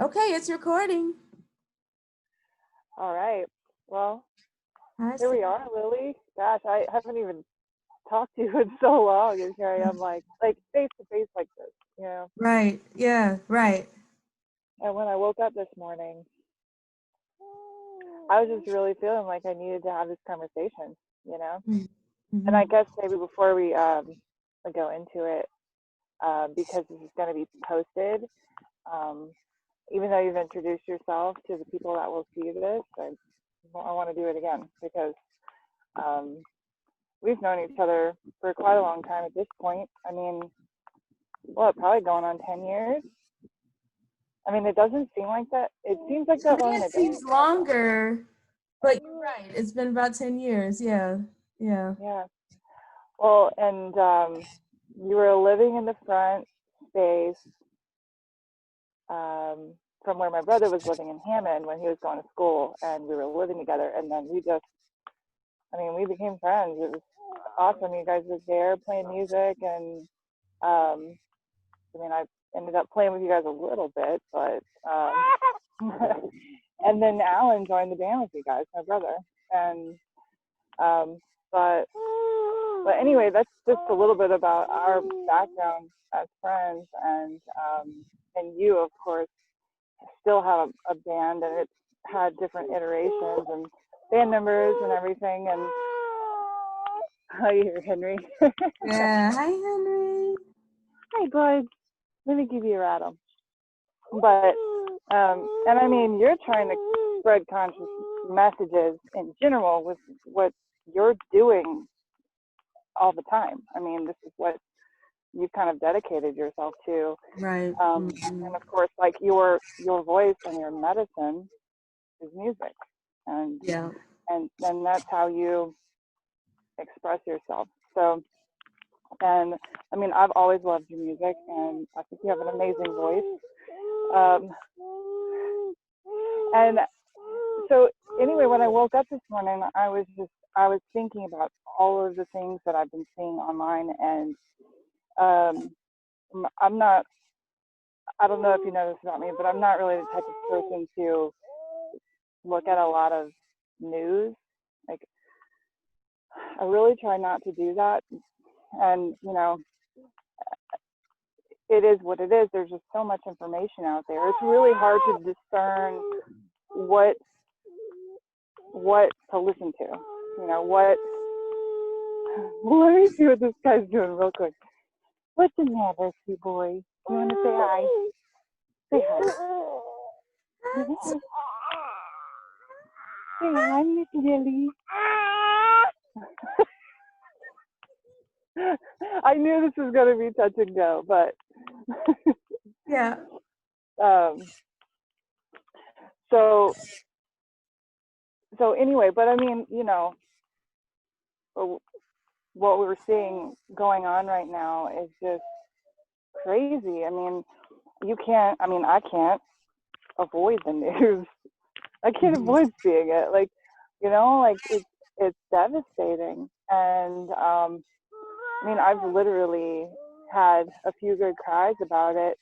Okay, it's recording. All right. Well, Hi, here we Sarah. are, Lily. Gosh, I haven't even talked to you in so long, and here I am, like face to face like this. Right. Yeah, right. And when I woke up this morning, I was just really feeling like I needed to have this conversation. And Mm-hmm. I guess maybe before we go into it, because this is going to be posted, um, even though you've introduced yourself to the people that will see this, I want to do it again because um, we've known each other for quite a long time at this point. I mean, what, probably going on 10 years? I mean, it doesn't seem like that. It seems like To that me, long, and it it doesn't seems seem like that long. longer, but you're right. It's been about 10 years. Yeah. Yeah. Yeah. Well, and you were living in the front space um, from where my brother was living in Hammond when he was going to school, and we were living together. And then we became friends. It was awesome. You guys were there playing music, and um, I ended up playing with you guys a little bit, but and then Alan joined the band with you guys, my brother, and um, but anyway, that's just a little bit about our background as friends, and you, of course, still have a band, and it's had different iterations and band members and everything, and hi, here, Henry. Yeah. Hi, Henry. Hi, bud. Let me give you a rattle. But and I mean, you're trying to spread conscious messages in general with what you're doing all the time. I mean, this is what you've kind of dedicated yourself to, Right. and of course, like your voice and your medicine is music, and Yeah. and that's how you express yourself. So, and I mean, I've always loved your music, and I think you have an amazing voice. Um, and so anyway, when I woke up this morning, I was thinking about all of the things that I've been seeing online, and I'm not. I don't know if you know this about me, but I'm not really the type of person to look at a lot of news. Like, I really try not to do that, and it is what it is. There's just so much information out there. It's really hard to discern what to listen to. What. Let me see what this guy's doing real quick. What's the matter, sweet boy? You want to say hi? Say hi. Say hi. Say hi, Miss Lily. I knew this was going to be touch and go, but Yeah. um, so anyway, but I mean, what we're seeing going on right now is just crazy. I mean, you can't. I mean, I can't avoid the news. I can't Mhm. avoid seeing it. Like, like it's devastating. And I mean, I've literally had a few good cries about it,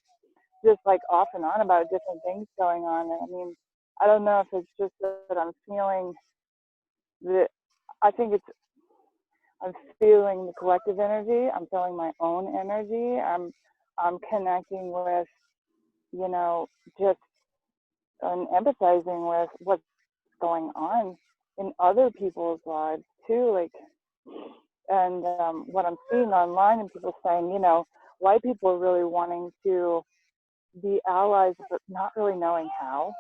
just like off and on about different things going on. And I mean, I don't know if it's just that I'm feeling that. I think I'm feeling the collective energy. I'm feeling my own energy. I'm connecting with, you know, just and empathizing with what's going on in other people's lives too. Like, and what I'm seeing online and people saying, white people are really wanting to be allies, but not really knowing how,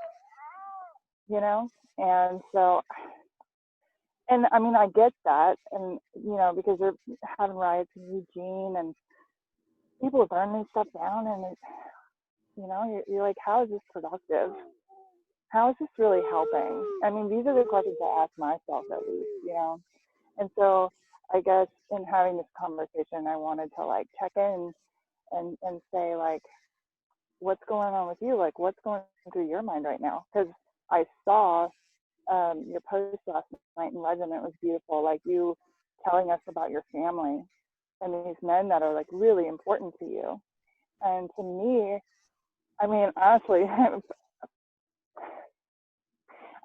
you know? And so, and I mean, I get that. And, because they're having riots in Eugene and people are burning stuff down. And, you're like, how is this productive? How is this really helping? I mean, these are the questions I ask myself at least. And so I guess in having this conversation, I wanted to like check in and say like, what's going on with you? Like, what's going through your mind right now? Because I saw your post last night in Legend. It was beautiful. Like you telling us about your family and these men that are like really important to you. And to me, I mean, honestly,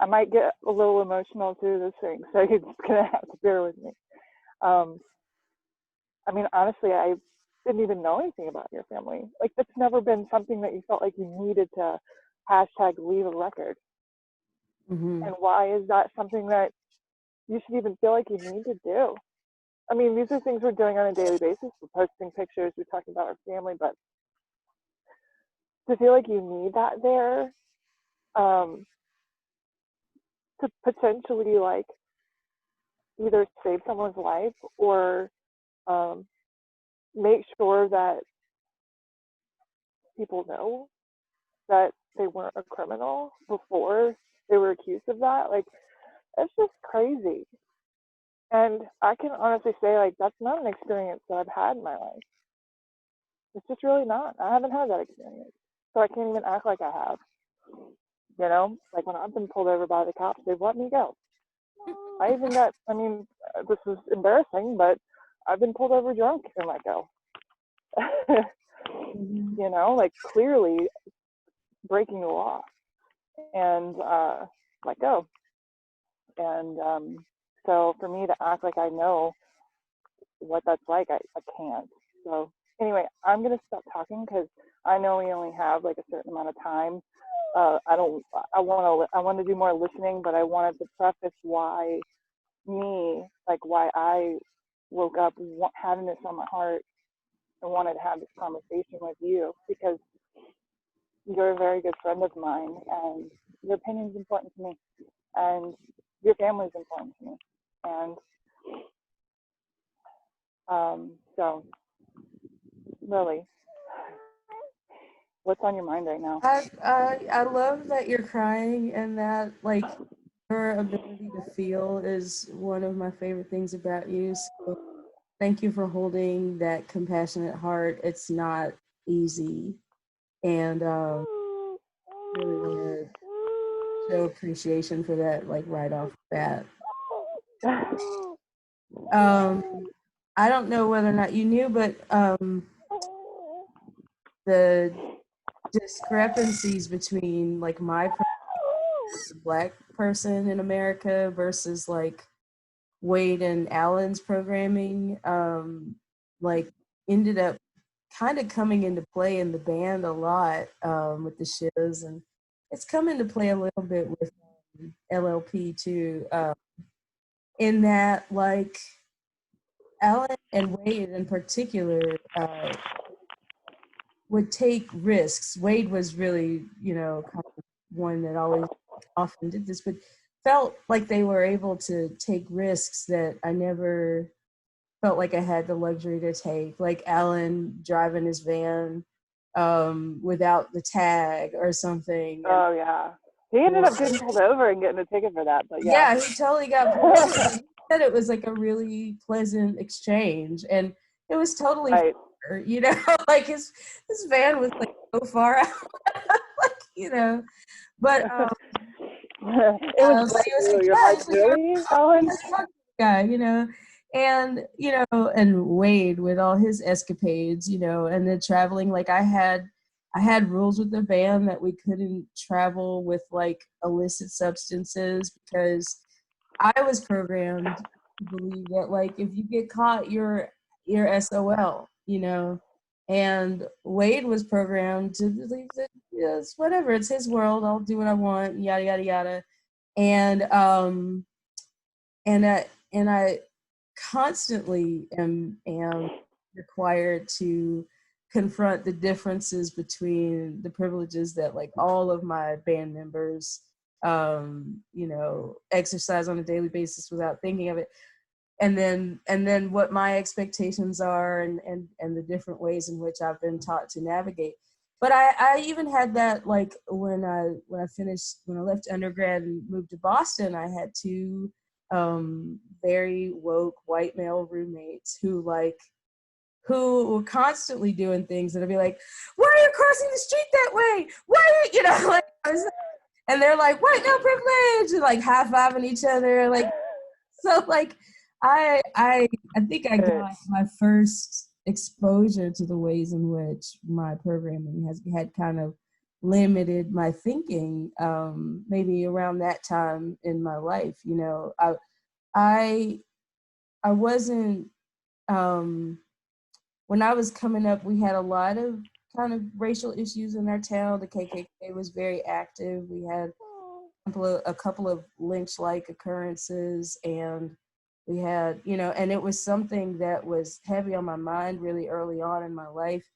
I might get a little emotional through this thing, so you're just gonna have to bear with me. I mean, honestly, I didn't even know anything about your family. Like, that's never been something that you felt like you needed to hashtag leave a record. Mm-hmm. And why is that something that you should even feel like you need to do? I mean, these are things we're doing on a daily basis. We're posting pictures, we're talking about our family, but to feel like you need that there, um, to potentially like either save someone's life or um, make sure that people know that they weren't a criminal before they were accused of that. Like, it's just crazy. And I can honestly say, like, that's not an experience that I've had in my life. It's just really not. I haven't had that experience. So I can't even act like I have. You know, like when I've been pulled over by the cops, they've let me go. I even got, I mean, this is embarrassing, but I've been pulled over drunk and let go. Mm-hmm. You know, like clearly breaking the law and let go. And so for me to act like I know what that's like, I can't. So anyway, I'm gonna stop talking because I know we only have like a certain amount of time. I don't. I want to do more listening, but I wanted to preface why me, like why I woke up having this on my heart and wanted to have this conversation with you because you're a very good friend of mine and your opinion is important to me and your family is important to me. And so really, what's on your mind right now? I love that you're crying and that like your ability to feel is one of my favorite things about you. So thank you for holding that compassionate heart. It's not easy, and really want to show appreciation for that, like right off the bat. I don't know whether or not you knew, but the discrepancies between like my black person in America versus like Wade and Allen's programming, like ended up kind of coming into play in the band a lot with the shows, and it's come into play a little bit with LLP too. In that, like Allen and Wade in particular would take risks. Wade was really, you know, kind of one that always often did this, but felt like they were able to take risks that I never felt like I had the luxury to take. Like Allen driving his van without the tag or something. And, Oh yeah, he ended up getting pulled over and getting a ticket for that. But yeah, yeah, he totally got pulled over. He said it was like a really pleasant exchange, and it was totally right. fair, you know, like his van was like so far out, like you know, but It was but he was like, you're yeah, like, he's like, really, Ellen? guy, you know, and you know, and Wade with all his escapades, you know, and then traveling. Like I had rules with the band that we couldn't travel with like illicit substances because I was programmed to believe that like if you get caught, you're SOL, you know. And Wade was programmed to believe that yes, whatever, it's his world. I'll do what I want, yada yada yada. And and I constantly am required to confront the differences between the privileges that like all of my band members you know exercise on a daily basis without thinking of it, and then what my expectations are and the different ways in which I've been taught to navigate. But I even had that like when I left undergrad and moved to Boston, I had two very woke white male roommates who were constantly doing things that I'd be like, why are you crossing the street that way? Why are you, you know, like, and they're like, white no privilege, and like high-fiving each other. Like, so like, I think I got my first exposure to the ways in which my programming has had kind of limited my thinking, maybe around that time in my life. You know, I I wasn't, um, when I was coming up, we had a lot of kind of racial issues in our town. The KKK was very active. We had a couple of lynch-like occurrences, and we had, you know, and it was something that was heavy on my mind really early on in my life.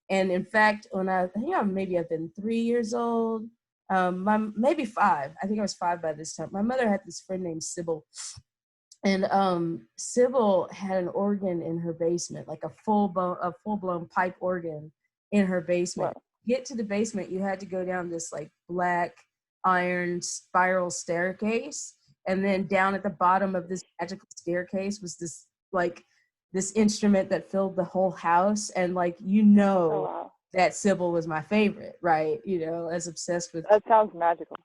And in fact, when I think maybe I've been 3 years old, maybe five. I think I was five by this time. My mother had this friend named Sybil, and Sybil had an organ in her basement, like a full blown pipe organ in her basement. Wow. Get to the basement, you had to go down this like black iron spiral staircase, and then down at the bottom of this magical staircase was this like this instrument that filled the whole house, and like Oh, wow. that Sybil was my favorite, right? You know, as obsessed with. That sounds magical.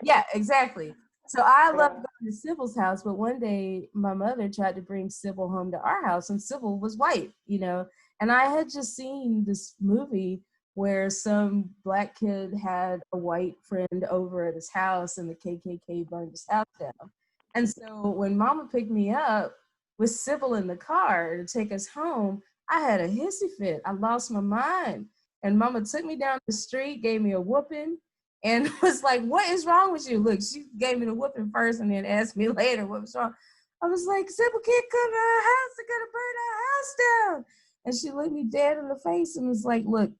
Yeah, exactly. So I loved Yeah. going to Sybil's house, but one day my mother tried to bring Sybil home to our house, and Sybil was white, you know. And I had just seen this movie where some black kid had a white friend over at his house, and the KKK burned his house down. And so when Mama picked me up with Sybil in the car to take us home, I had a hissy fit. I lost my mind. And Mama took me down the street, gave me a whooping, and was like, "What is wrong with you?" Look, she gave me the whooping first and then asked me later what was wrong. I was like, "Sybil can't come to our house. They're gonna burn our house down." And she looked me dead in the face and was like, "Look,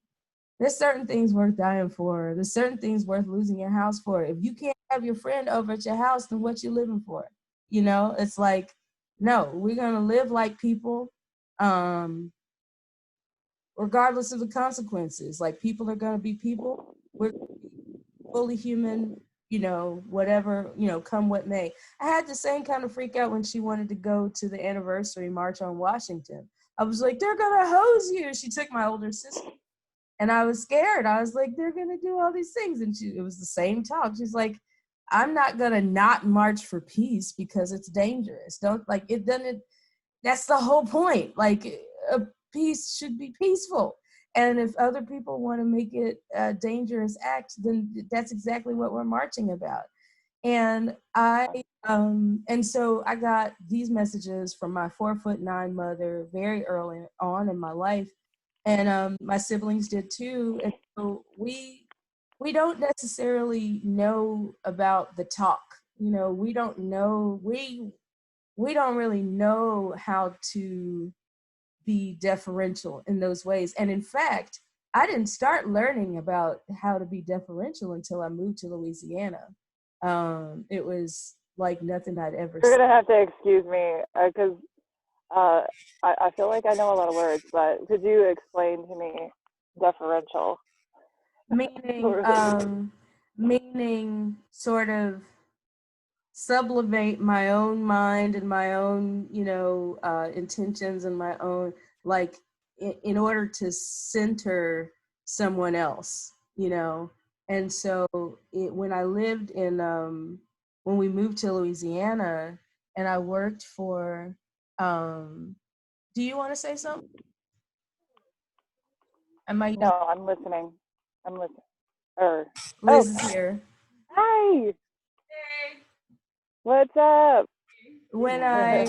there's certain things worth dying for. There's certain things worth losing your house for. If you can't have your friend over at your house, then what you living for?" You know, it's like, no, we're gonna live like people, um, regardless of the consequences. Like, people are gonna be people. We're fully human, you know, whatever, you know, come what may. I had the same kind of freak out when she wanted to go to the anniversary march on Washington. I was like, "They're gonna hose you." She took my older sister, and I was scared. I was like, "They're gonna do all these things." And it was the same talk. She's like, "I'm not gonna not march for peace because it's dangerous. Don't like it doesn't That's the whole point. Like, a peace should be peaceful. And if other people want to make it a dangerous act, then that's exactly what we're marching about." And so I got these messages from my 4'9" mother very early on in my life, and my siblings did too. And so we don't necessarily know about the talk. You know, we don't really know how to be deferential in those ways. And in fact, I didn't start learning about how to be deferential until I moved to Louisiana. It was like nothing I'd ever You're seen. gonna have to excuse me because I feel like I know a lot of words, but could you explain to me deferential? Meaning, meaning sort of sublimate my own mind and my own, you know, intentions and my own, like, in order to center someone else, you know. And so when I lived in, when we moved to Louisiana and I worked for, do you want to say something? I might. No, I'm listening. I'm listening. Liz Oh, is here. hi. What's up? When I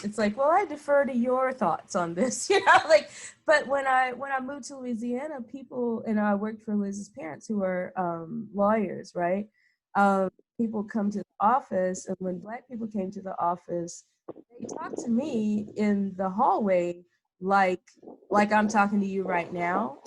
it's like, well, I defer to your thoughts on this, you know, like. But when I moved to Louisiana, people, and I worked for Liz's parents who are lawyers, right? People come to the office, and when Black people came to the office, they talked to me in the hallway like I'm talking to you right now.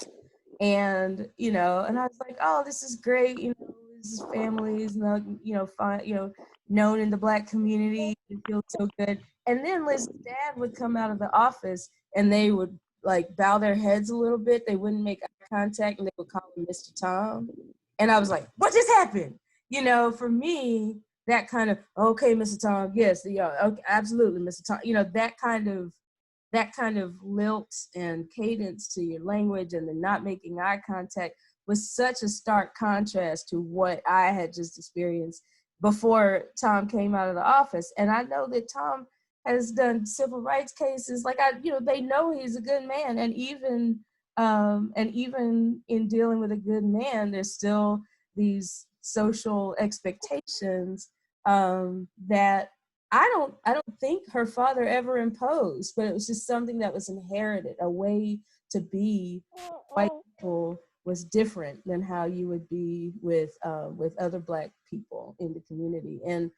And you know, and I was like, "Oh, this is great, you know, Liz's family is not, you know, fine, you know, known in the Black community. It feels so good." And then Liz's dad would come out of the office, and they would like bow their heads a little bit. They wouldn't make eye contact, and they would call him Mr. Tom. And I was like, "What just happened?" You know, for me, that kind of, "Okay, Mr. Tom, yes, yeah, okay, absolutely, Mr. Tom," you know, that kind of lilt and cadence to your language, and the not making eye contact was such a stark contrast to what I had just experienced before Tom came out of the office. And I know that Tom has done civil rights cases. Like, you know, they know he's a good man. And even And even in dealing with a good man, there's still these social expectations that I don't think her father ever imposed, but it was just something that was inherited. A way to be white people was different than how you would be with other Black people in the community. And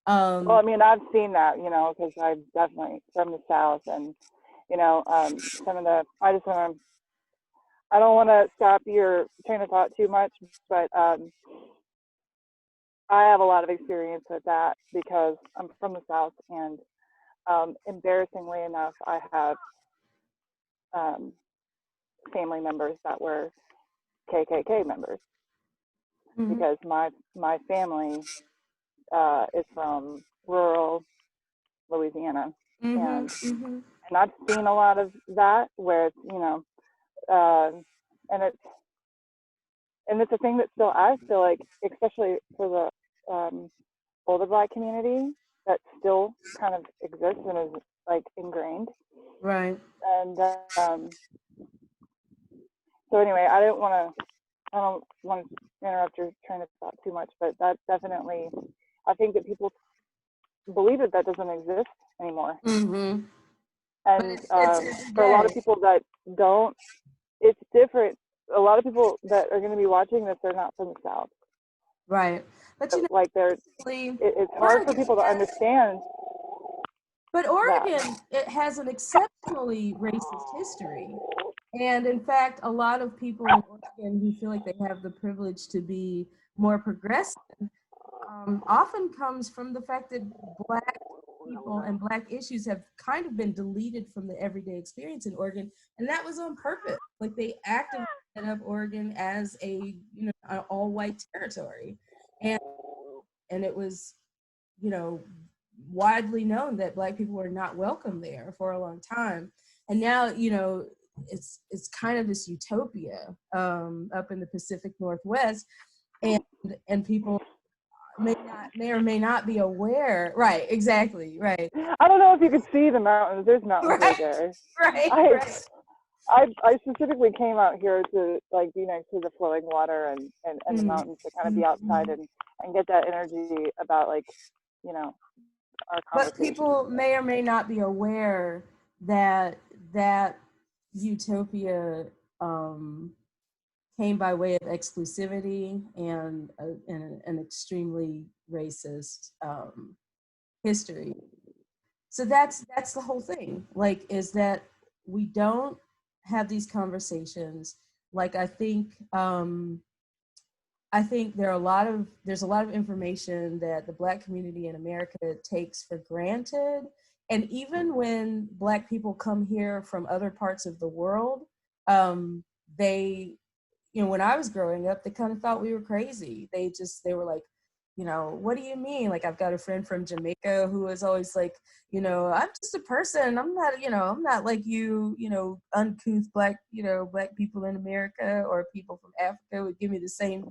Well, I mean, I've seen that, you know, because I'm definitely from the South, and you know, some of the. I just want to. I don't want to stop your train of thought too much, but I have a lot of experience with that because I'm from the South, and embarrassingly enough, I have um, family members that were KKK members mhm, because my family is from rural Louisiana, mhm, and mhm, I've seen a lot of that where it's, you know, and it's a thing that still I feel like, especially for the older Black community, that still kind of exists and is like ingrained. right. And so anyway, I don't want to interrupt your train of thought too much, but that definitely, I think that people believe that that doesn't exist anymore. Mhm. But And it's every for a lot of day. people that don't, it's different. A lot of people that are going to be watching this are not from the South. Right. But So, like really, it's hard for Oregon people to has, understand but that. Oregon, it has an exceptionally racist history. And in fact, a lot of people in Oregon who feel like they have the privilege to be more progressive often comes from the fact that Black people and Black issues have kind of been deleted from the everyday experience in Oregon, and that was on purpose. Like they actively set up Oregon as a an all-white territory, and it was you know widely known that Black people were not welcome there for a long time, and now it's kind of this utopia up in the Pacific Northwest, and people may or may not be aware. Right, exactly, right. I don't know if you could see the mountains. There's mountains right Right, there. right, I right. I specifically came out here to like be next to the flowing water and the Mm, mountains, to kind of be outside mm. and get that energy about, like, you know, our But conversation. people may or may not be aware that that utopia um, came by way of exclusivity and an extremely racist history. So that's the whole thing. Like, is that we don't have these conversations. Like, I think there's a lot of information that the Black community in America takes for granted. And even when Black people come here from other parts of the world, um, they, when I was growing up, they kind of thought we were crazy. They were like, what do you mean? Like, I've got a friend from Jamaica who was always like, I'm just a person. I'm not like uncouth Black people in America, or people from Africa would give me the same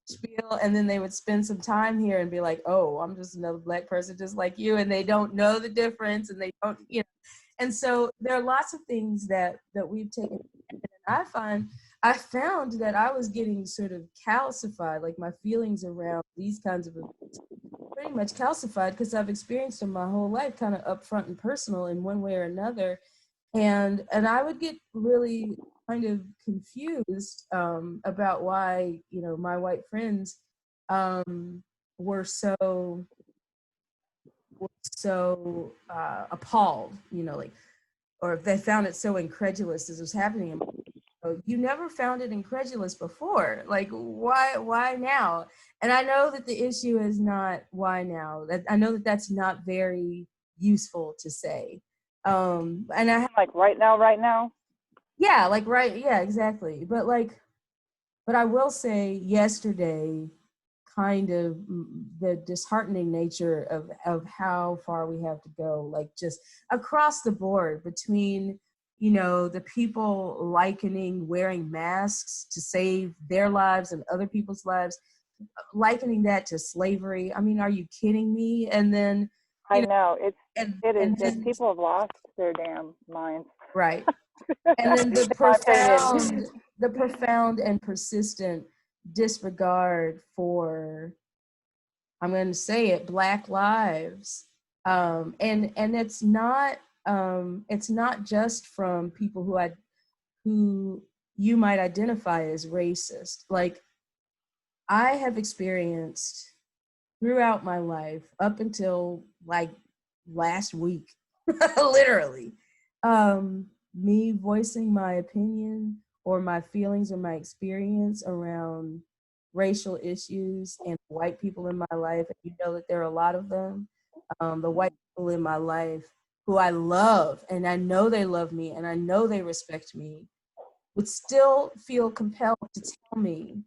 spiel, and then they would spend some time here and be like, oh, I'm just another Black person just like you, and they don't know the difference, and they don't, and so there are lots of things that we've taken. And I found that I was getting sort of calcified, like my feelings around these kinds of events pretty much calcified, because I've experienced them my whole life, kind of upfront and personal in one way or another. And I would get really kind of confused about why my white friends um, were so appalled, like, or if they found it so incredulous as was happening. You never found it incredulous before. Like, why now? And I know that the issue is not why now. That I know that that's not very useful to say. And I Like right now, right now. Yeah, like, right, yeah, exactly. But I will say yesterday, kind of the disheartening nature of how far we have to go, like just across the board, between the people likening wearing masks to save their lives and other people's lives, likening that to slavery. I mean, are you kidding me? And then I know and it is and just then people have lost their damn minds. right. And then In my opinion. the profound and persistent disregard for, I'm going to say it, Black lives. And it's not just from people who you might identify as racist. Like, I have experienced throughout my life up until like last week, literally, me voicing my opinion or my feelings or my experience around racial issues and white people in my life. And you know that there are a lot of them. The white people in my life who I love, and I know they love me, and I know they respect me, would still feel compelled to tell me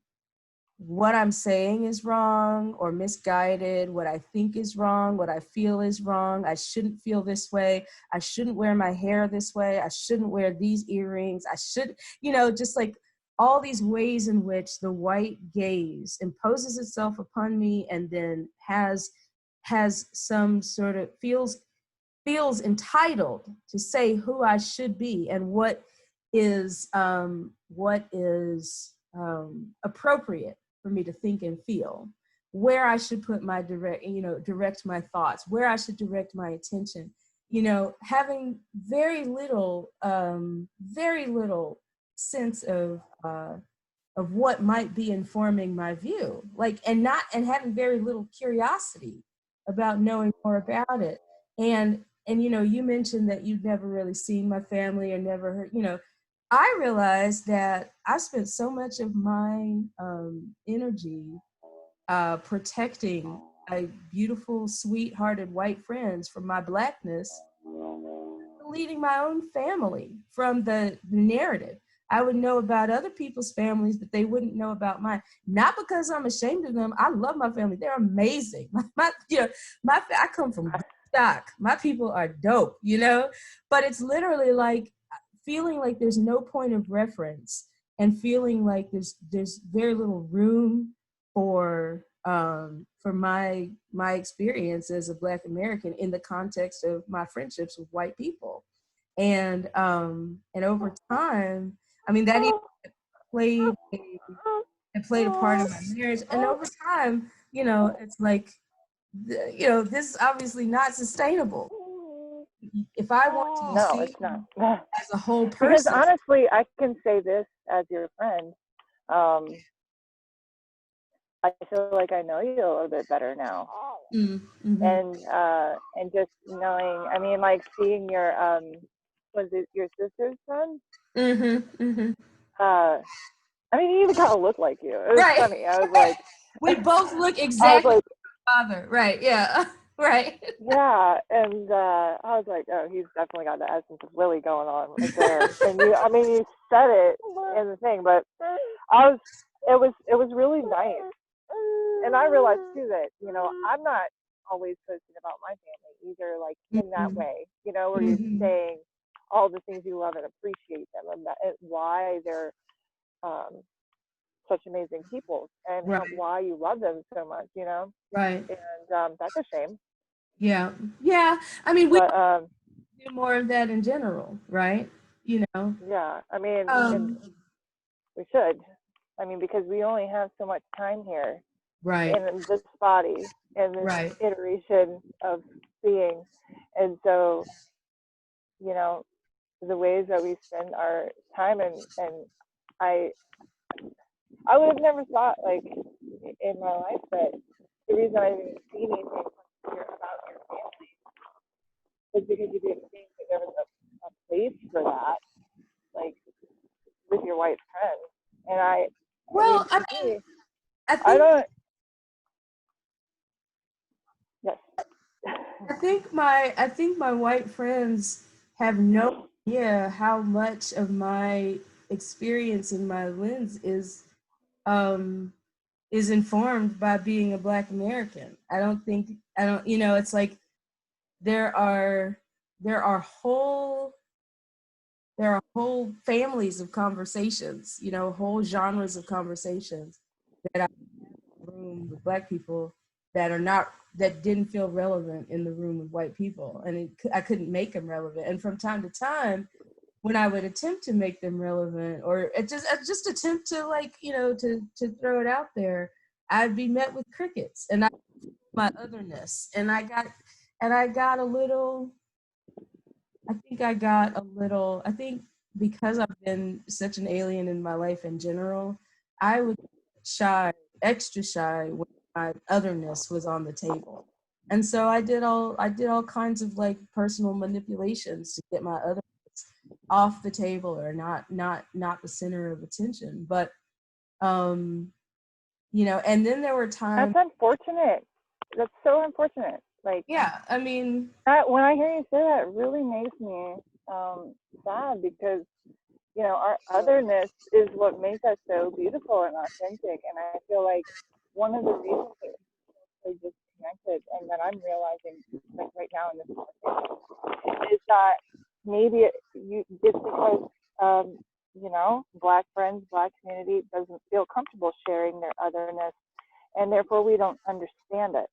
what I'm saying is wrong or misguided, what I think is wrong, what I feel is wrong. I shouldn't feel this way. I shouldn't wear my hair this way. I shouldn't wear these earrings. I should, just like all these ways in which the white gaze imposes itself upon me and then has some sort of feels entitled to say who I should be and what is appropriate for me to think and feel, where I should put my direct my thoughts, where I should direct my attention, having very little sense of what might be informing my view, and having very little curiosity about knowing more about it. And you mentioned that you'd never really seen my family or never heard. I realized that I spent so much of my energy protecting my beautiful, sweet-hearted white friends from my Blackness, deleting my own family from the narrative. I would know about other people's families, but they wouldn't know about mine. Not because I'm ashamed of them. I love my family; they're amazing. I come from stock. My people are dope, But it's literally like feeling like there's no point of reference and feeling like there's very little room for my experience as a Black American in the context of my friendships with white people. And over time, I mean, that even played a part in my marriage. And over time, it's like, this is obviously not sustainable. If I want to be No, seen it's not. as a whole Because person. honestly, I can say this as your friend. I feel like I know you a little bit better now. Mm-hmm. And just knowing, I mean, like seeing your was it your sister's son? Mm-hmm. Mm-hmm. I mean, he even kind of looked like you. It was funny. I was like, we both look exactly like father, right? Yeah, right. Yeah, and I was like, oh, he's definitely got the essence of Willie going on right there. And you said it in the thing, but it was really nice. And I realized too that, I'm not always posting about my family either, like in that way, where you're saying all the things you love and appreciate them and why they're such amazing people and why you love them so much, Right. And that's a shame. Yeah. I mean, we do more of that in general, right? Yeah, I mean, and we should. I mean, because we only have so much time here, right, in this body, in this iteration of being, and so, the ways that we spend our time, and I would have never thought, like, in my life, that the reason I didn't see anything about your family is because you didn't think that there was a place for that, like, with your white friends. And I don't. Yes. I think my white friends have no idea how much of my experience and my lens is informed by being a Black American. It's like there are whole families of conversations, whole genres of conversations that I room with Black people that didn't feel relevant in the room with white people, and I couldn't make them relevant. And from time to time, when I would attempt to make them relevant, or just attempt to, like, to throw it out there, I'd be met with crickets, and my otherness, and I got a little. I think because I've been such an alien in my life in general, I was shy, extra shy when my otherness was on the table. And so I did all kinds of like personal manipulations to get my otherness off the table, or not the center of attention. But um, and then there were times. That's unfortunate. That's so unfortunate. Like, Yeah, I mean, when I hear you say that, it really makes me sad, because our otherness is what makes us so beautiful and authentic. And I feel like one of the reasons that we're so disconnected, and that I'm realizing like right now in this conversation, is that maybe it's because Black friends, Black community doesn't feel comfortable sharing their otherness, and therefore we don't understand it.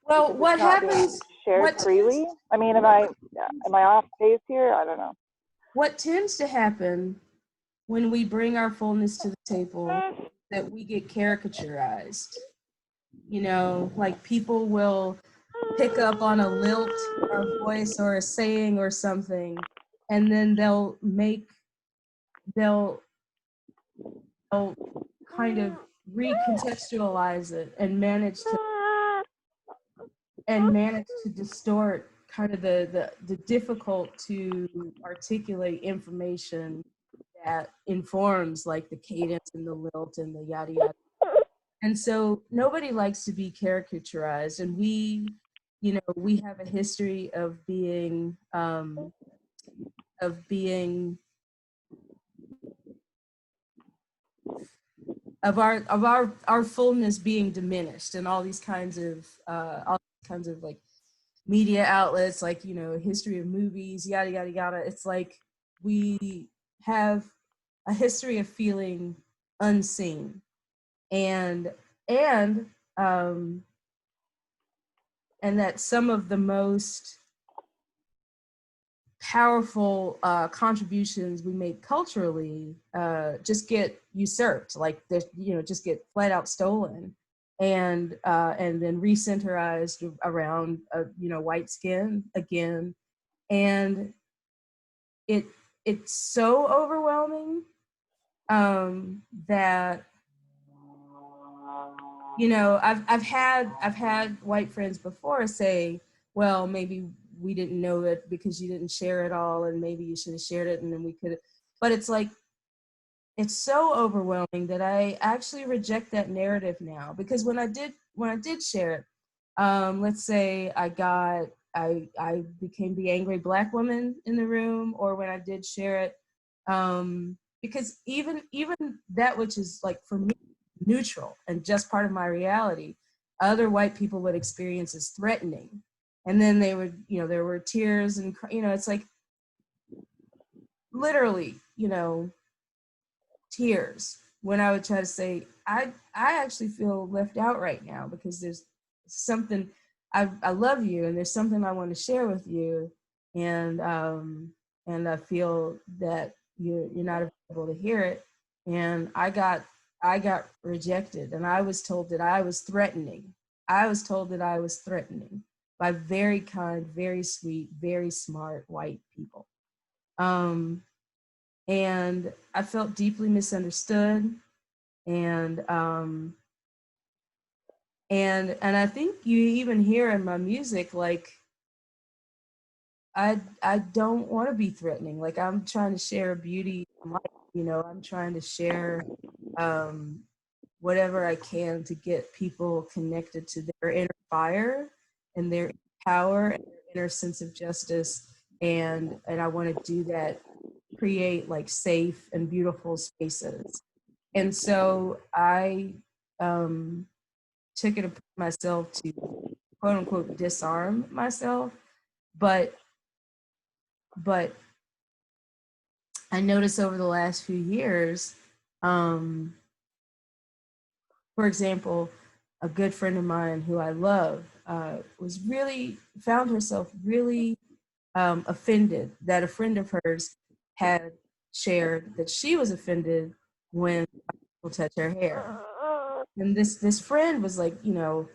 well, Because what it's not being happens? shared freely. I mean, am I off base here? I don't know. What tends to happen when we bring our fullness to the table, that we get caricaturized. Like people will pick up on a lilt or a voice or a saying or something, and then they'll kind of recontextualize it and manage to distort kind of the difficult to articulate information that informs like the cadence and the lilt and the yada yada. And so nobody likes to be caricaturized, and we have a history of being of being our fullness being diminished, and all these kinds of like media outlets, like history of movies, yada yada yada. It's like we have a history of feeling unseen, and and um and that some of the most powerful contributions we make culturally just get usurped, like just get flat out stolen, and then recenterized around white skin again. And it's so overwhelming that I've had white friends before say, well, maybe we didn't know it because you didn't share it all, and maybe you should have shared it, and then we could. But it's like, it's so overwhelming that I actually reject that narrative now, because when I did share it, let's say I became the angry Black woman in the room, or when I did share it, because even that which is like for me neutral and just part of my reality, other white people would experience as threatening, and then they would, there were tears and it's like literally, tears when I would try to say, I actually feel left out right now, because there's something, I love you, and there's something I want to share with you, and I feel that you're not able to hear it. And I got rejected, and I was told that I was threatening. By very kind, very sweet, very smart white people. And I felt deeply misunderstood, and I think you even hear in my music, like I don't want to be threatening. Like, I'm trying to share beauty in life, I'm trying to share whatever I can to get people connected to their inner fire and their power and their inner sense of justice, and I want to do that, create like safe and beautiful spaces. And so I took it upon myself to quote unquote disarm myself, but I noticed over the last few years, for example, a good friend of mine who I love found herself really offended that a friend of hers had shared that she was offended when people touch her hair. And this friend was like, why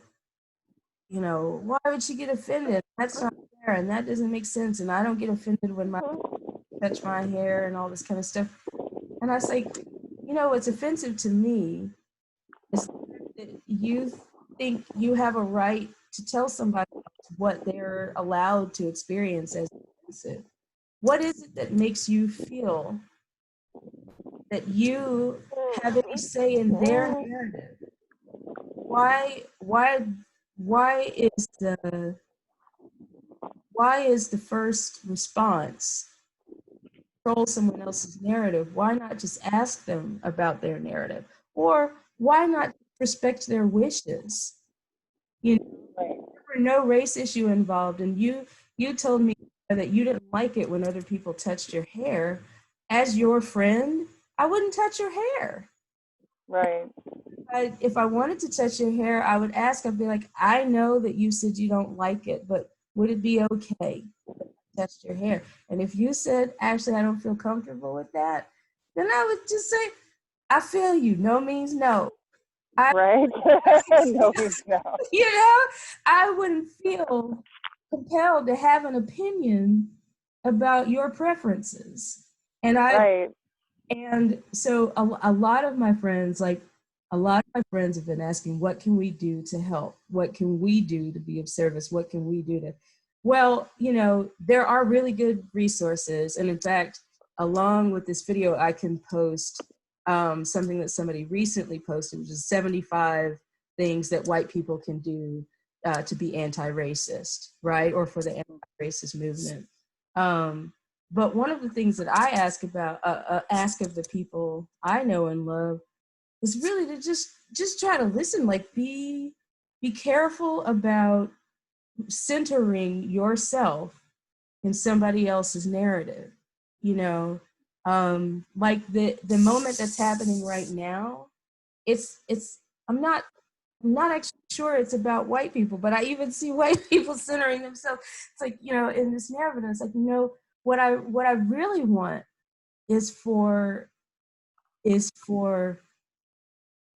would she get offended? That's not fair, and that doesn't make sense. And I don't get offended when my touch my hair and all this kind of stuff. And I was like, what's offensive to me is that you think you have a right to tell somebody what they're allowed to experience as offensive. What is it that makes you feel that you have any say in their narrative? Why is the first response control someone else's narrative? Why not just ask them about their narrative? Or why not respect their wishes? There were no race issue involved, and you told me that you didn't like it when other people touched your hair. As your friend, I wouldn't touch your hair. Right. If I wanted to touch your hair, I would ask. I'd be like, I know that you said you don't like it, but would it be okay if I touched your hair? And if you said, actually, I don't feel comfortable with that, then I would just say, I feel you. No means no. Right. No means no. I wouldn't feel compelled to have an opinion about your preferences. And Right. And so a lot of my friends, have been asking, what can we do to help? What can we do to be of service? What can we do to, well, there are really good resources. And in fact, along with this video, I can post something that somebody recently posted, which is 75 things that white people can do to be anti-racist, right? Or for the anti-racist movement. But one of the things that I ask of the people I know and love is really to just try to listen, like be careful about centering yourself in somebody else's narrative. Like the moment that's happening right now, I'm not actually sure it's about white people, but I even see white people centering themselves. It's like, in this narrative, it's like, what I really want is for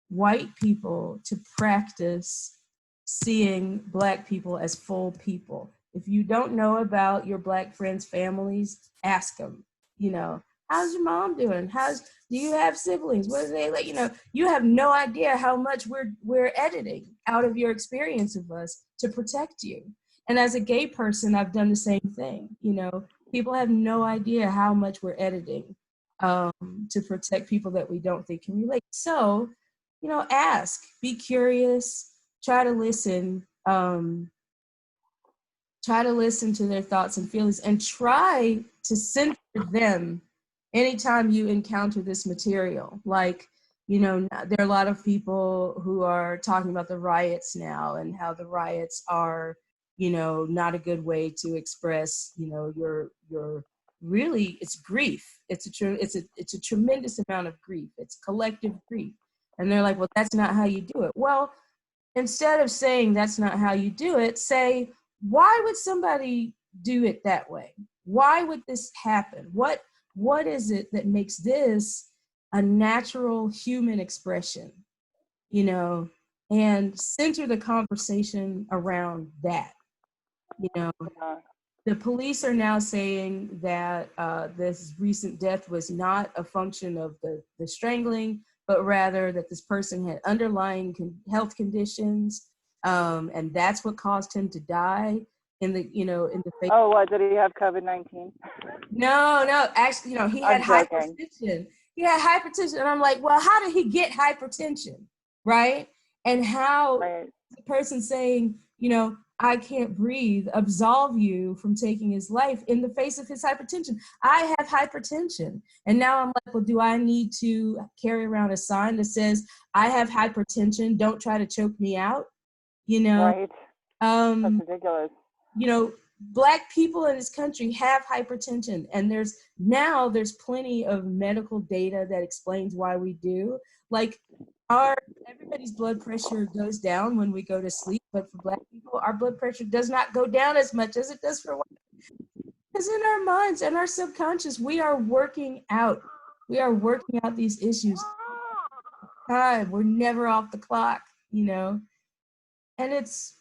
white people to practice seeing Black people as full people. If you don't know about your Black friends' families, ask them, how's your mom doing? Do you have siblings? What are they like? You have no idea how much we're editing out of your experience of us to protect you. And as a gay person, I've done the same thing. People have no idea how much we're editing to protect people that we don't think can relate. So, ask, be curious, try to listen to their thoughts and feelings, and try to center them anytime you encounter this material. Like, there are a lot of people who are talking about the riots now and how the riots are, not a good way to express, your really, it's grief. It's a tremendous amount of grief. It's collective grief. And they're like, well, that's not how you do it. Well, instead of saying that's not how you do it, say, why would somebody do it that way? Why would this happen? What is it that makes this a natural human expression? And center the conversation around that. The police are now saying that this recent death was not a function of the strangling, but rather that this person had underlying health conditions, and that's what caused him to die. In the face. Oh, what, did he have COVID-19? No, actually, he had hypertension. He had hypertension, and I'm like, well, how did he get hypertension, right? And how the person saying, I can't breathe, absolve you from taking his life in the face of his hypertension. I have hypertension. And now I'm like, well, do I need to carry around a sign that says, I have hypertension, don't try to choke me out? Right. That's ridiculous. Black people in this country have hypertension, and there's plenty of medical data that explains why we do. Like, everybody's blood pressure goes down when we go to sleep, but for Black people, our blood pressure does not go down as much as it does for white people. Because in our minds and our subconscious, we are working out these issues. Time, we're never off the clock, you know, and it's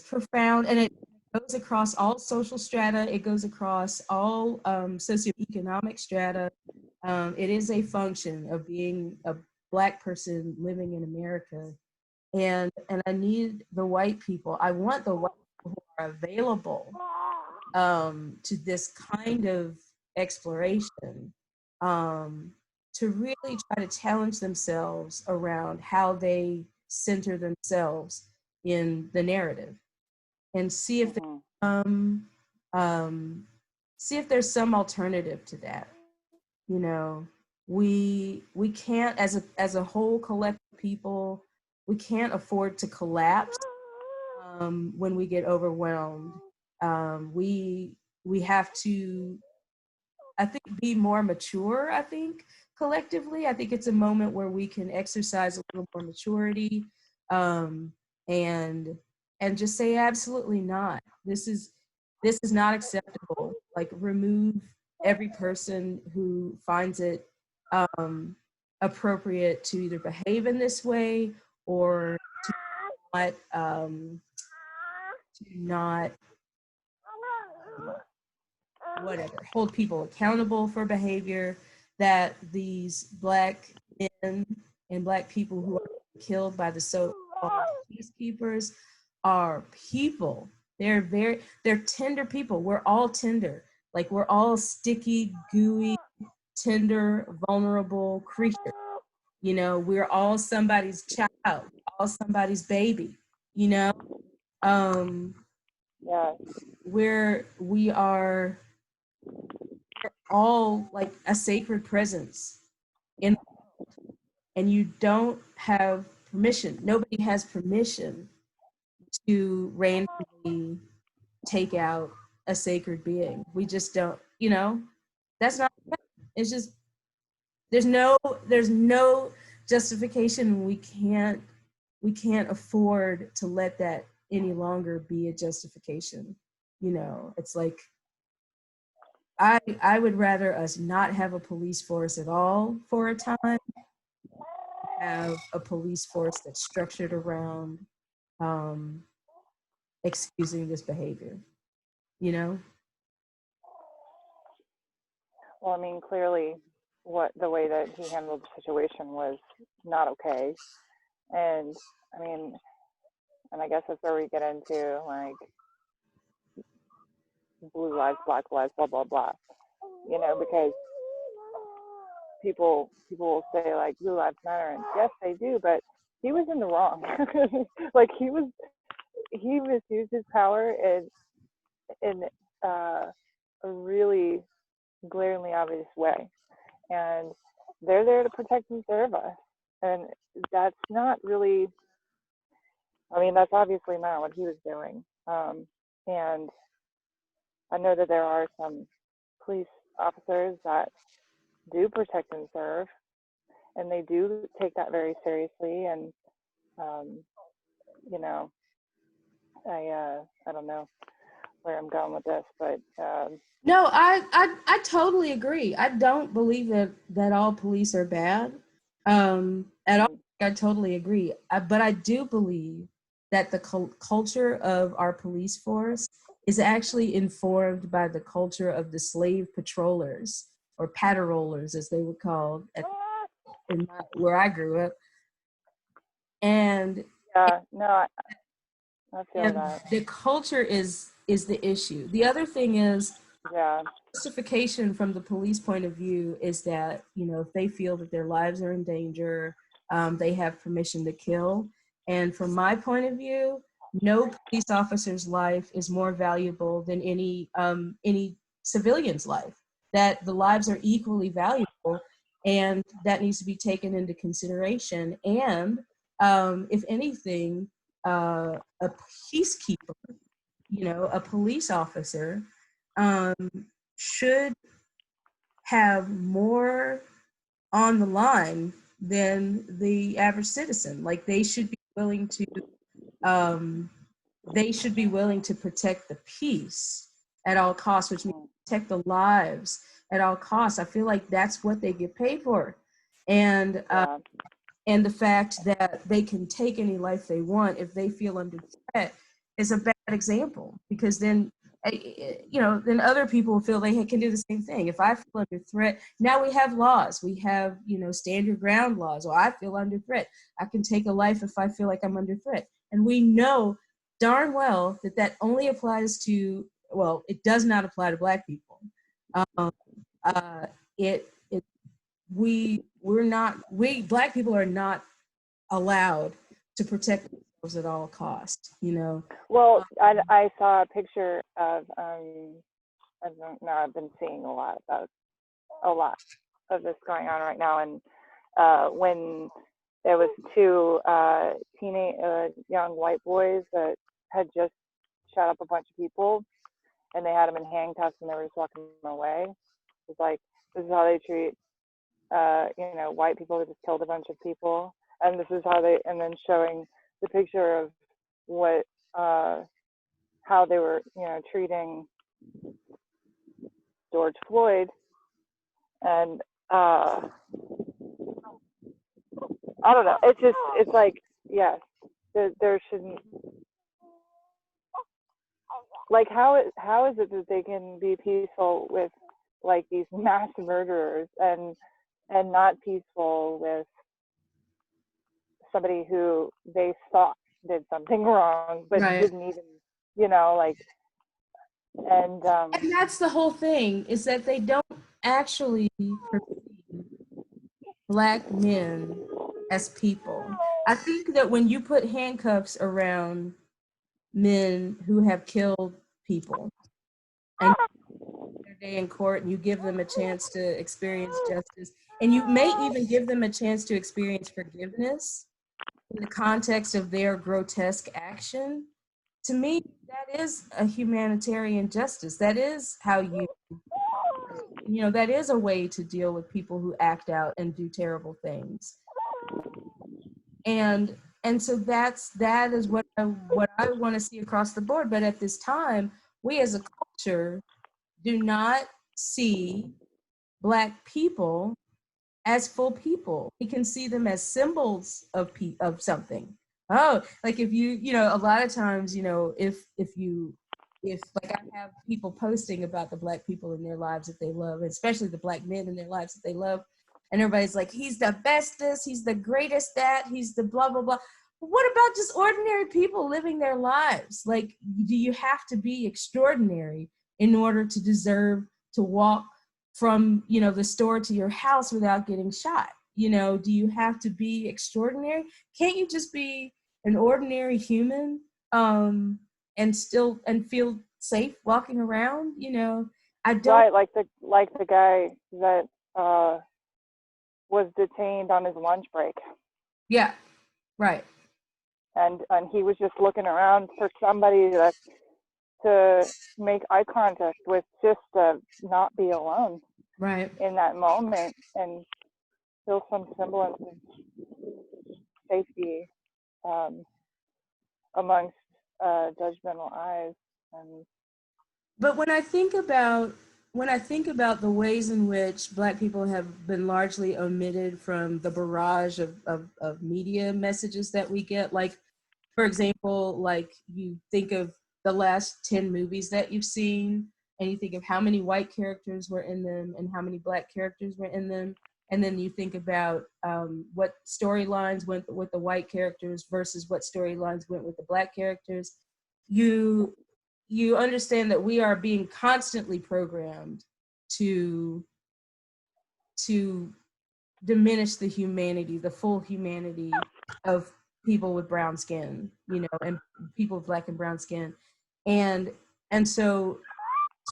profound, and it goes across all social strata. It goes across all socioeconomic strata. It is a function of being a Black person living in America, and I need the white people. I want the white people who are available to this kind of exploration, to really try to challenge themselves around how they center themselves in the narrative, and see if um, see if there's some alternative to that. You know, we can't, as a whole collective people, we can't afford to collapse when we get overwhelmed. We have to, I think, be more mature. I think collectively, I think it's a moment where we can exercise a little more maturity, um, and just say absolutely not. This is not acceptable. Like, remove every person who finds it appropriate to either behave in this way, or not to not whatever, hold people accountable for behavior, that these Black men and Black people who are killed by the so-called peacekeepers are people. They're tender people. We're all tender. Like, we're all sticky, gooey, tender, vulnerable creatures. You know, we're all somebody's child, all somebody's baby, you know? Yeah. We are all like a sacred presence in, and you don't have permission. Nobody has permission to randomly take out a sacred being. We just don't, you know, that's not, it's just, there's no justification. We can't afford to let that any longer be a justification. You know, it's like, I would rather us not have a police force at all for a time, have a police force that's structured around excusing this behavior, you know? Well, I mean, clearly, the way that he handled the situation was not okay, and I mean, and I guess that's where we get into like blue lives, black lives, blah blah blah. You know, because people will say like blue lives matter, and yes, they do, but he was in the wrong. Like he misused his power in a really glaringly obvious way, and they're there to protect and serve us, and that's not really. I mean, that's obviously not what he was doing. And I know that there are some police officers that do protect and serve, and they do take that very seriously. And you know, I don't know where I'm going with this, but No, I totally agree. I don't believe that all police are bad at all. I totally agree. But I do believe that the culture of our police force is actually informed by the culture of the slave patrollers, or patrollers, as they were called where I grew up. And yeah, no, I feel that. the culture is the issue. The other thing is, Yeah. justification from the police point of view is that, you know, if they feel that their lives are in danger, they have permission to kill. And from my point of view, no police officer's life is more valuable than any civilian's life. That the lives are equally valuable, and that needs to be taken into consideration. And if anything, a peacekeeper, you know, a police officer, should have more on the line than the average citizen. Like, they should be willing to protect the peace at all costs, which means protect the lives at all costs. I feel like that's what they get paid for. And and the fact that they can take any life they want if they feel under threat is a bad example, because then then other people feel they can do the same thing. If I feel under threat, now we have laws. We have, stand your ground laws. Well, I feel under threat. I can take a life if I feel like I'm under threat. And we know darn well that only applies to, well, it does not apply to Black people. Black people are not allowed to protect themselves at all costs, Well, I saw a picture of I don't know, I've been seeing a lot of this going on right now, and when there was two young white boys that had just shot up a bunch of people, and they had them in handcuffs, and they were just walking them away. It's like, this is how they treat white people who just killed a bunch of people, and this is how and then showing the picture of what how they were treating George Floyd. And I don't know, it's like, yes, there shouldn't, like, how is it that they can be peaceful with like these mass murderers and not peaceful with somebody who they thought did something wrong but didn't even, like, and that's the whole thing, is that they don't actually perceive Black men as people. I think that when you put handcuffs around men who have killed people and their day in court, and you give them a chance to experience justice, and you may even give them a chance to experience forgiveness in the context of their grotesque action, to me, that is a humanitarian justice. That is how that is a way to deal with people who act out and do terrible things. And so that is what I want to see across the board. But at this time, we as a culture do not see Black people as full people. We can see them as symbols of something. Oh, like if a lot of times, if like I have people posting about the Black people in their lives that they love, especially the Black men in their lives that they love, and everybody's like, he's the bestest, he's the greatest that, he's the blah, blah, blah. But what about just ordinary people living their lives? Like, do you have to be extraordinary in order to deserve to walk from, the store to your house without getting shot? Do you have to be extraordinary? Can't you just be an ordinary human and feel safe walking around? I don't. Right, like the guy that was detained on his lunch break. Yeah, right. And he was just looking around for somebody to make eye contact with, just to not be alone. Right. In that moment, and feel some semblance of safety amongst judgmental eyes. But when I think about the ways in which Black people have been largely omitted from the barrage of media messages that we get, like, for example, like you think of the last 10 movies that you've seen, and you think of how many white characters were in them and how many Black characters were in them, and then you think about what storylines went with the white characters versus what storylines went with the Black characters, you understand that we are being constantly programmed to diminish the humanity, the full humanity of people with brown skin, and people with Black and brown skin. And so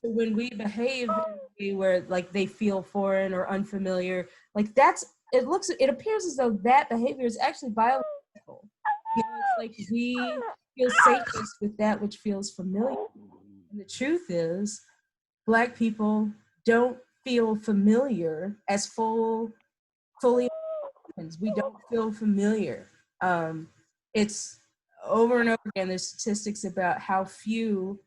when we behave in a way where like they feel foreign or unfamiliar, like it appears as though that behavior is actually biological. It's like we feel safest with that which feels familiar. And the truth is, Black people don't feel familiar as fully humans. We don't feel familiar. It's over and over again, there's statistics about how few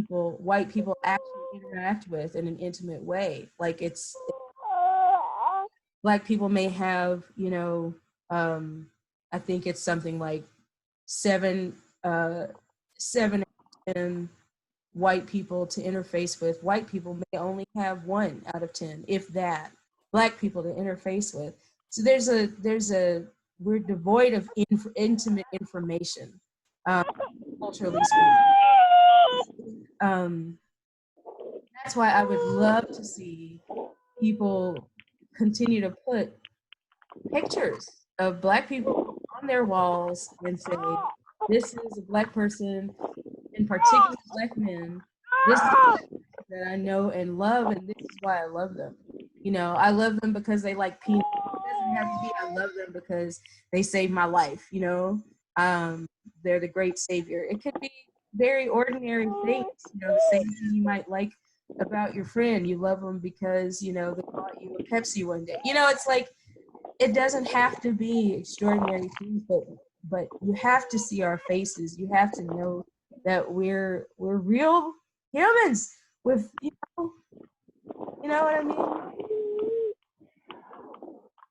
white people actually interact with in an intimate way. Like Black people may have, I think it's something like seven, uh, 7 white people to interface with. White people may only have 1 out of 10, if that, Black people to interface with. So we're devoid of intimate information, culturally speaking. That's why I would love to see people continue to put pictures of Black people on their walls and say, this is a Black person, in particular Black men. This is that I know and love, and this is why I love them. I love them because they like peanuts. It doesn't have to be I love them because they saved my life. They're the great savior. It could be very ordinary things. The same thing you might like about your friend. You love them because they bought you a Pepsi one day. It's like it doesn't have to be extraordinary things, but you have to see our faces. You have to know that we're real humans with you know what I mean?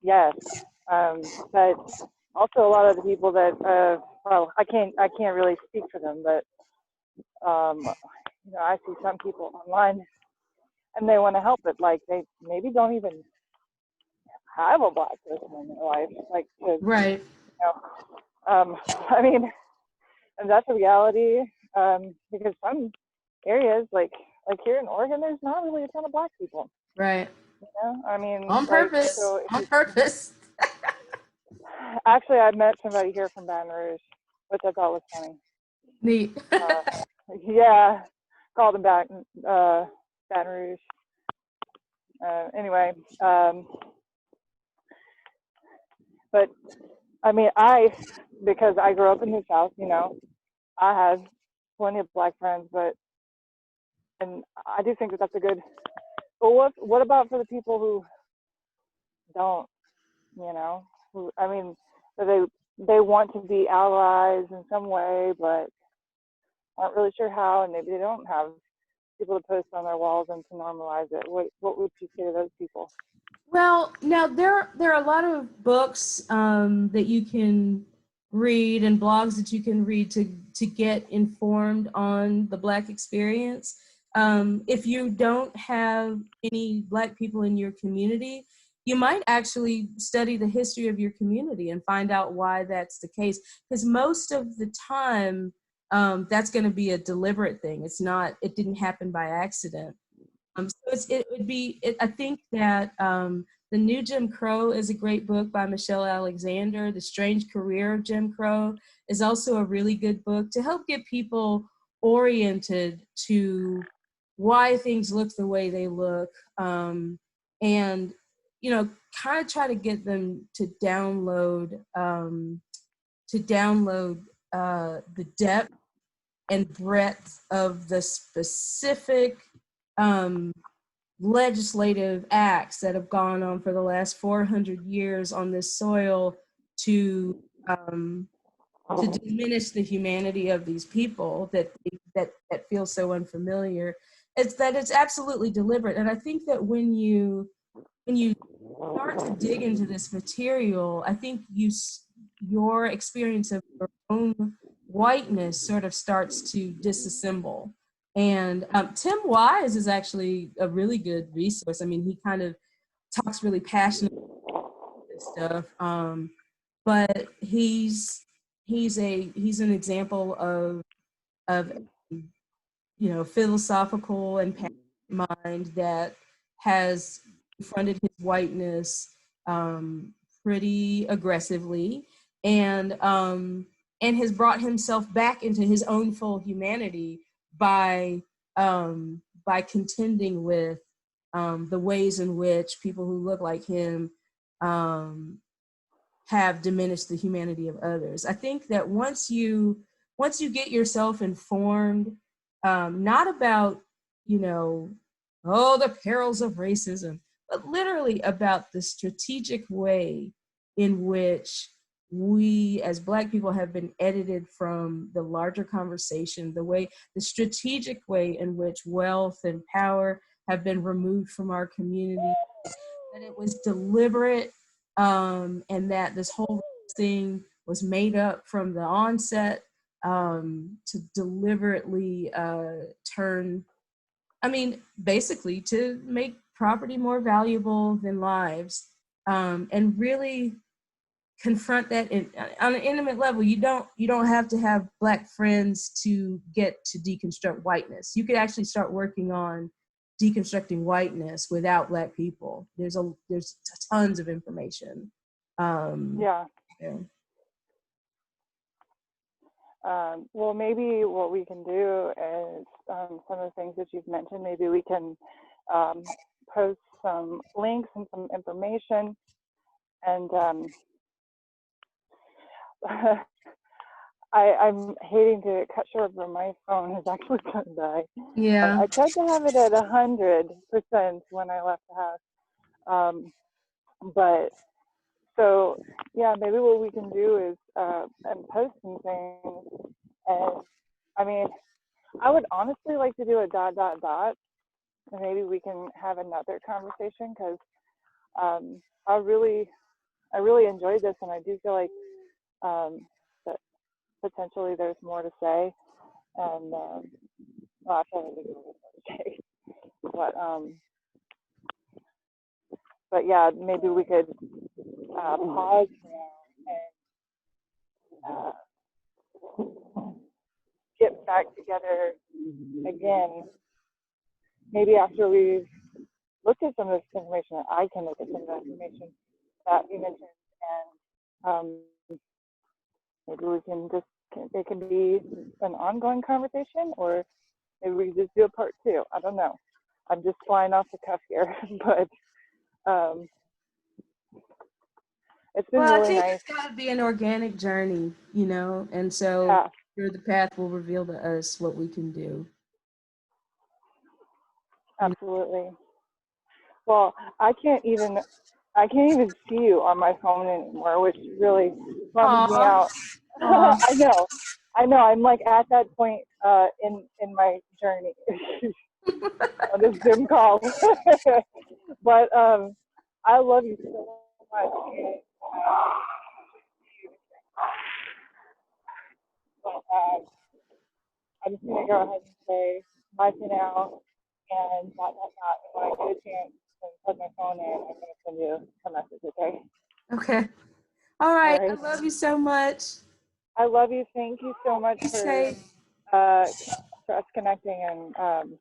Yes, but also a lot of the people that well, I can't really speak for them, but I see some people online and they want to help it, like they maybe don't even have a Black person in their life, like right. I mean, and that's a reality, because some areas like here in Oregon, there's not really a ton of Black people. Right. I mean, on purpose. So on purpose. Actually, I met somebody here from Baton Rouge, which I thought was funny. Neat. Yeah, called them Baton Rouge. Anyway, but I mean, because I grew up in the South, I have plenty of Black friends, and I do think that that's a good. But what about for the people who don't, who, I mean, they want to be allies in some way, but aren't really sure how, and maybe they don't have people to post on their walls and to normalize it. What would you say to those people? Well, now there are a lot of books that you can read and blogs that you can read to get informed on the Black experience. If you don't have any Black people in your community, you might actually study the history of your community and find out why that's the case. Because most of the time, that's going to be a deliberate thing. It didn't happen by accident. So I think that The New Jim Crow is a great book by Michelle Alexander. The Strange Career of Jim Crow is also a really good book to help get people oriented to why things look the way they look, and kind of try to get them to download the depth and breadth of the specific legislative acts that have gone on for the last 400 years on this soil to diminish the humanity of these people that feel so unfamiliar. It's absolutely deliberate, and I think that when you start to dig into this material, I think your experience of your own whiteness sort of starts to disassemble. And Tim Wise is actually a really good resource. I mean, he kind of talks really passionately about this stuff, but he's an example of philosophical and passionate mind that has confronted his whiteness pretty aggressively, and has brought himself back into his own full humanity by contending with the ways in which people who look like him have diminished the humanity of others. I think that once you get yourself informed, not about the perils of racism, but literally about the strategic way in which we as Black people have been edited from the larger conversation, the strategic way in which wealth and power have been removed from our community, that it was deliberate, and that this whole thing was made up from the onset, to deliberately turn, I mean, basically to make property more valuable than lives, and really confront that on an intimate level. You don't have to have Black friends to get to deconstruct whiteness. You could actually start working on deconstructing whiteness without Black people. There's tons of information. Yeah. Yeah. Well, maybe what we can do is some of the things that you've mentioned, maybe we can post some links and some information. And I'm hating to cut short, but my phone is actually going to die. Yeah. I tried to have it at 100% when I left the house. But so, yeah, maybe what we can do is and post some things. And I mean, I would honestly like to do a ... And maybe we can have another conversation, because I really enjoyed this, and I do feel like that potentially there's more to say. And well, I feel like there's more to say, but yeah, maybe we could pause now and get back together again. Maybe after we've looked at some of this information, I can look at some of the information that you mentioned, and maybe we can just, it can be an ongoing conversation, or maybe we can just do a part 2. I don't know. I'm just flying off the cuff here, but it's been Well, I really think nice. it's got to be an organic journey, and so Yeah, sure the path will reveal to us what we can do. absolutely. Well, I can't even see you on my phone anymore, which really bums me Aw. out. Aw. I know. I'm like at that point in my journey on this Zoom call. But I love you so much. And, well, I'm just gonna go ahead and say bye for now, and when I get a chance to plug my phone in, I'm gonna send you a message. Okay. Okay. All All right. I right. love you so much. I love you. Thank you so much Be for safe. uh, us connecting, and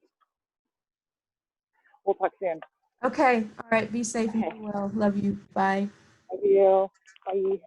we'll talk soon. Okay. All right. Be safe and Okay. be well. Love you. Bye. Love you. Bye.